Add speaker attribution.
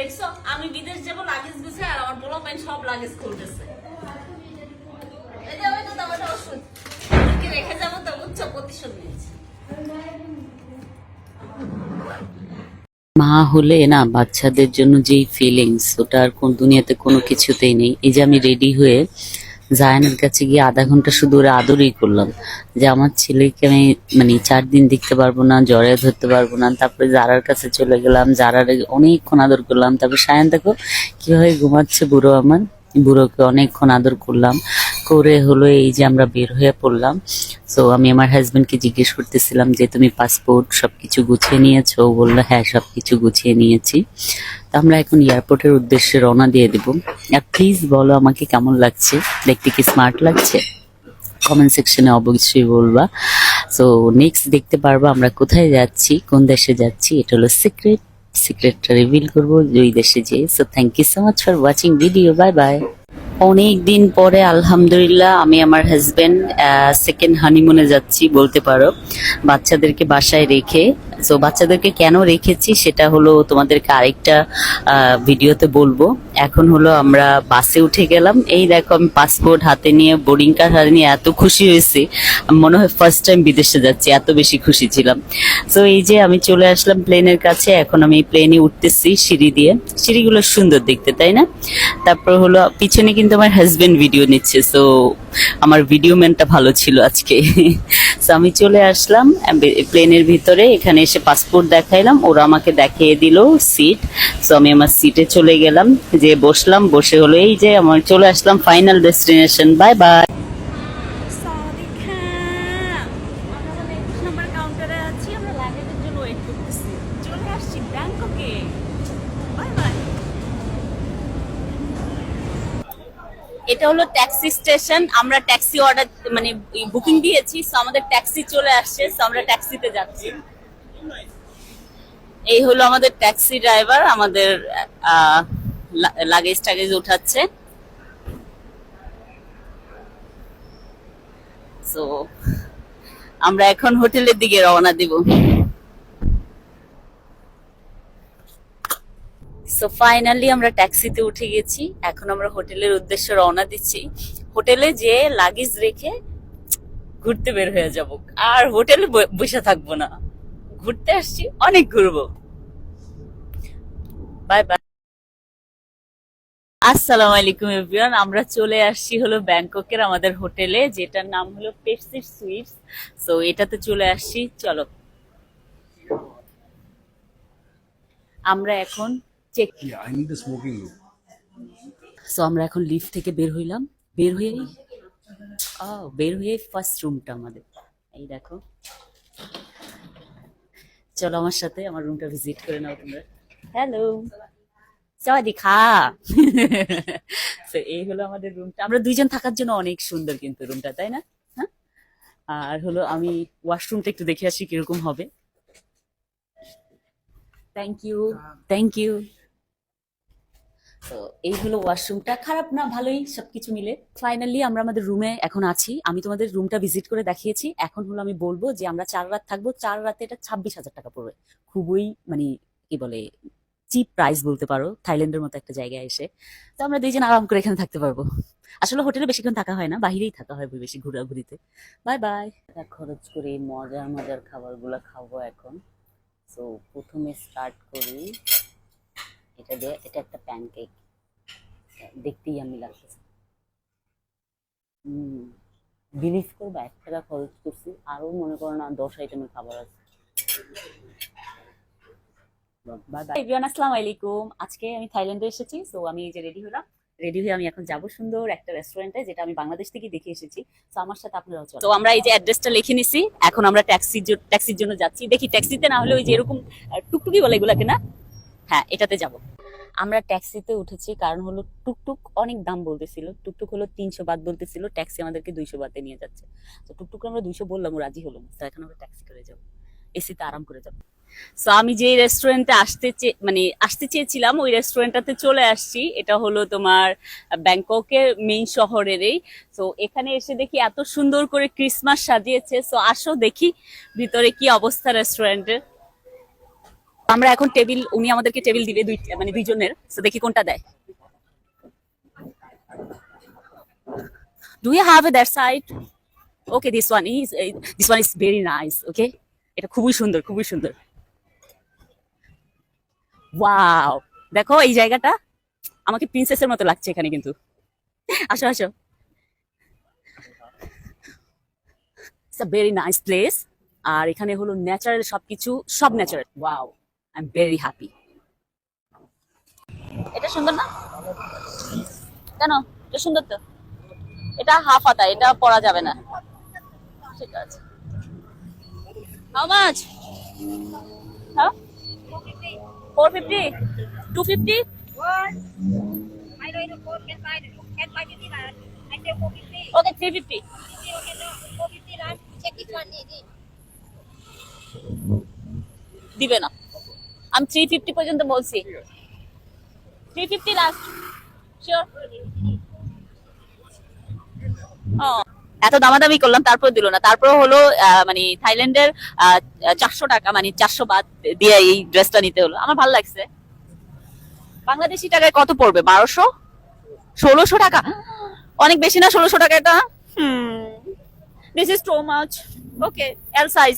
Speaker 1: দেখছো আমি বিদেশ যাবো লাগেজ গুছে আর আমার বড় ভাই সব লাগেজ খুলতেছে। এই যে ওই তো দামাটা ওষুধ ওকে রেখে যাবো তো উচ্চ প্রতিশোধ নিয়েছে।
Speaker 2: মা হলে না বাচ্চাদের জন্য যেই ফিলিংস ওটা আর কোন দুনিয়াতে কোনো কিছুতেই নেই। এই যে আমি রেডি হয়ে জায়ানের কাছে গিয়ে আধা ঘন্টা শুধু ওরা আদরই করলাম যে আমার ছেলেকে আমি মানে 4 দিন দেখতে পারবো না, জড়িয়ে ধরতে পারবো না। তারপরে জারার কাছে চলে গেলাম, জারার অনেকক্ষণ আদর করলাম। তারপরে সায়ান দেখো কিভাবে ঘুমাচ্ছে বুড়ো আমার, বুড়োকে অনেকক্ষণ আদর করলাম করে হলো এই যে আমরা বের হয়ে পড়লাম। সো আমি আমার হাজবেন্ডকে জিজ্ঞেস করতেছিলাম যে তুমি পাসপোর্ট সবকিছু গুছিয়ে নিয়েছো? ও বললো হ্যাঁ সবকিছু গুছিয়ে নিয়েছি। তো আমরা এখন এয়ারপোর্টের উদ্দেশ্যে রওনা দিয়ে দেব। আর প্লিজ বলো আমাকে কেমন লাগছে, দেখতে কি স্মার্ট লাগছে? কমেন্ট সেকশনে অবশ্যই বলবা। সো নেক্সট দেখতে পারবো আমরা কোথায় যাচ্ছি, কোন দেশে যাচ্ছি। এটা হলো সিক্রেটটা রিভিল করবো ওই দেশে যেয়ে। So thank you so much for watching video. Bye bye. অনেক দিন পরে আলহামদুলিল্লাহ আমি আমার হাজবেন্ড সেকেন্ড হানিমুনে যাচ্ছি বলতে পারো, বাচ্চাদেরকে বাসায় রেখে। সো বাচ্চাদেরকে কেন রেখেছি সেটা হলো তোমাদেরকে আরেকটা ভিডিওতে বলবো। এখন হলো আমরা বাসে উঠে গেলাম, এই দেখো আমি পাসপোর্ট হাতে নিয়ে বোর্ডিং কার্ড হাতে নিয়ে এত খুশি হয়েছি, মনে হয় ফার্স্ট টাইম বিদেশে যাচ্ছি, এত বেশি খুশি ছিলাম। সো এই যে আমি চলে আসলাম প্লেনের কাছে, এখন আমি প্লেনে উঠতেছি সিঁড়ি দিয়ে। সিঁড়িগুলো সুন্দর দেখতে তাই না? তারপর হলো পিছনে কিন্তু আমার হাজবেন্ড ভিডিও নিচ্ছে। সো আমার ভিডিও ম্যানটা ভালো ছিল আজকে। সো আমি চলে আসলাম প্লেনের ভিতরে, এখানে এসে পাসপোর্ট দেখাইলাম, ওরা আমাকে দেখিয়ে দিল সিট। সো আমি আমার সিটে চলে গেলাম, যে বসলাম, বসে হলো এই যে আমার চলে আসলাম ফাইনাল ডেস্টিনেশন। Bye bye.
Speaker 1: এটা হলো ট্যাক্সি স্টেশন, আমরা ট্যাক্সি অর্ডার মানে বুকিং দিয়েছি। সো আমাদের ট্যাক্সি চলে আসছে, সো আমরা ট্যাক্সিতে যাচ্ছি। এই হলো আমাদের ট্যাক্সি ড্রাইভার, আমাদের লাগেজ টাগেজ উঠাচ্ছে। সো আমরা এখন হোটেলের দিকে রওনা দিব। সো ফাইনালি আমরা ট্যাক্সিতে উঠে গেছি, এখন আমরা হোটেলের উদ্দেশ্যে রওনা দিচ্ছি। হোটেলে যে লাগেজ রেখে ঘুরতে বের হয়ে যাব, আর হোটেলে বসে থাকবো না, ঘুরতে আসছি, অনেক ঘুরবো। Bye bye. আসসালামু আলাইকুম এভরিওয়ান, আমরা চলে আসছি হলো ব্যাংককের আমাদের হোটেলে, যেটার নাম হলো পেপসি সুইটস। সো এটাতে চলে আসছি, চলো আমরা এখন চেক। সো আমরা এখন লিফট থেকে বের হইলাম, বের হয়ে ফার্স্ট রুমটা আমাদের, এই দেখো। চলো আমার সাথে আমার রুমটা ভিজিট করে নাও তোমরা। হ্যালো, সাওয়াদিকা। তো এই হলো আমাদের রুমটা, আমরা দুইজন থাকার জন্য অনেক সুন্দর কিন্তু রুমটা, তাই না? হ্যাঁ। আর হলো আমি ওয়াশরুমটা একটু দেখে আসি কিরকম হবে। Thank you, thank you. তো এই হলো ওয়াশরুমটা, খারাপ না, ভালোই সবকিছু মিলে। ফাইনালি আমরা আমাদের রুমে এখন আছি, আমি তোমাদের রুমটা ভিজিট করে দেখিয়েছি। এখন হলো আমি বলবো যে আমরা 4 রাত থাকবো, 4 রাতে এটা 26,000 টাকা পড়বে। খুবই মানে কি বলে চিপ প্রাইস বলতে পারো, থাইল্যান্ডের মতো একটা জায়গায় এসে। তো আমরা দুইজন আরাম করে এখানে থাকতে পারবো। আসলে হোটেলে বেশিক্ষণ থাকা হয় না, বাহিরেই থাকা হয় বেশি ঘোরাঘুরিতে। Bye bye. খরচ করে মজার মজার খাবারগুলো খাবো এখন। সো প্রথমে স্টার্ট করি এটা দিয়ে, এটা একটা প্যানকেক, দেখতেই আমি লাগতেছে। বিলিভ করবো 1 টাকা খরচ করছি, আরো মনে করো না 10 আইটেমের খাবার আছে। আসসালামু আলাইকুম, আজকে আমি থাইল্যান্ডে এসেছি। সো আমি এই যে রেডি হলাম, রেডি হয়ে আমি এখন যাবো সুন্দর একটা রেস্টুরেন্টে, যেটা আমি বাংলাদেশ থেকে দেখে এসেছি। তো আমার সাথে আপনারাও চলো। তো আমরা এই যে অ্যাড্রেসটা লিখে নিছি, এখন আমরা ট্যাক্সির জন্য যাচ্ছি। দেখি ট্যাক্সিতে না হলে ওই যে এরকম টুকটুকি বলে এগুলাকে না, হ্যাঁ এটাতে যাব। আমরা ট্যাক্সিতে উঠেছি, কারণ হলো টুকটুক অনেক দাম বলতেছিল। টুকটুক হলো 300 বাত বলতেছিল, ট্যাক্সি আমাদেরকে 200 বাতে নিয়ে যাচ্ছে। তো টুকটুক আমরা 200 বললাম, ও রাজি হলো না। তো এখন আমরা ট্যাক্সি করে যাবো, এসিতে আরাম করে যাবো। সো আমি যে রেস্টুরেন্টে আসতে চেয়েছিলাম ওই রেস্টুরেন্টটাতে চলে আসছি। এটা হলো তোমার ব্যাংককের মেইন শহরেরই। সো এখানে এসে দেখি এত সুন্দর করে ক্রিসমাস সাজিয়েছে। সো আসো দেখি ভিতরে কি অবস্থা রেস্টুরেন্টের। আমরা এখন টেবিল, উনি আমাদেরকে টেবিল দিবে মানে দুইজনের, তো দেখি কোনটা দেয়। Do you have it that side? Okay, this one is very nice. Okay, এটা খুবই সুন্দর, খুবই সুন্দর। ওয়াও, দেখো এই জায়গাটা আমাকে প্রিন্সেসের মতো লাগছে এখানে কিন্তু। আসো আসো, it's a very nice place. আর এখানে হলো ন্যাচারাল সবকিছু, সব natural. Wow, I am very happy. এটা সুন্দর না? কেন? এটা সুন্দর তো। এটা হাফ হাতা, এটা পরা যাবে না। ঠিক আছে। How much? হ্যাঁ, 450, 250?
Speaker 3: What? I know you can buy 50 rand. I say 450.
Speaker 1: Okay, 350.
Speaker 3: Okay, no, 450 rand. Check this one.
Speaker 1: দিবে না। আমি 350 পর্যন্ত বলছি। 350 লাস্ট। শিওর? এত দামাদামি করলাম, তারপর দিল না। তারপর হলো মানে থাইল্যান্ডের 400 টাকা, মানে 400 বাদ দিয়ে এই ড্রেসটা নিতে হলো। আমার ভালো লাগছে। বাংলাদেশি টাকায় কত পড়বে? 1200, 1600 টাকা। অনেক বেশি না 1600 টাকা এটা? This is too much. Okay, L size.